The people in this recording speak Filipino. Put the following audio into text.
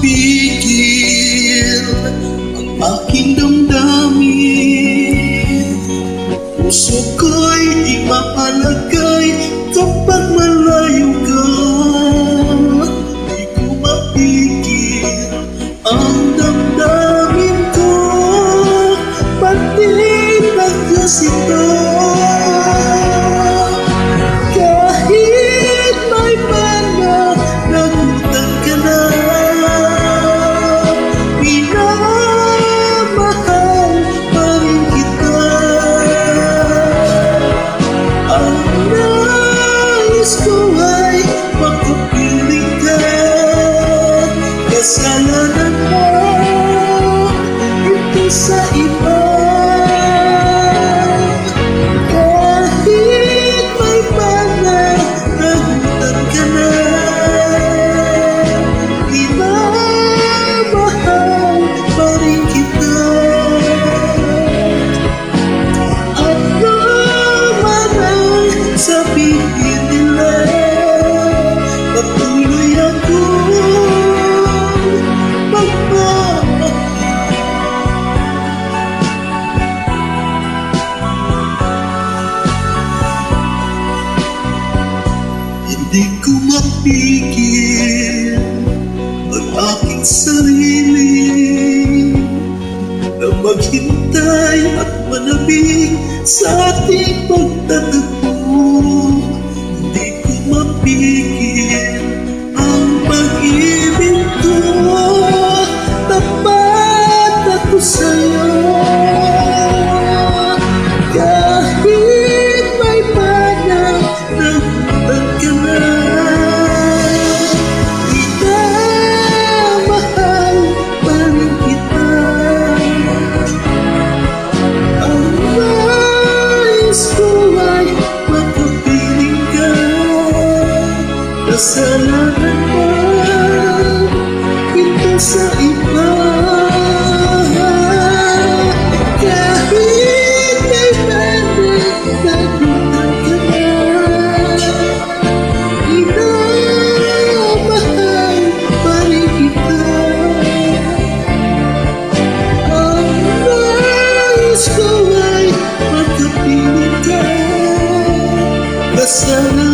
mapigil ang aking damdamin. Puso ko'y di mapalagay kapag malayo ka. Di ko mapigil ang damdamin ko, pati nagkas ito. Kahit may pananagutan ka na, minamahal pa rin kita. Ang nais ko ay makapiling ka. Kasalanan mo ito sa iba. Kahit may pananagutan ka na, minamahal pa rin kita. Ano man ang sabihin nila, patuloy akong magmamahal. Hindi ko mapigil ang aking sarili na maghintay at manabing sa ating pagtatagpo. Hindi ko mapigil ang pag-ibig ko, tapat ako sa'yo. Kahit may pananagutan ka na, minamahal pa rin kita. Ang nais ko ay makapiling ka. Kasalanan mo ito sa iba. Kahit may pananagutan ka na, minamahal pa rin kita. Ang nais ko ay makapiling ka. Kasalanan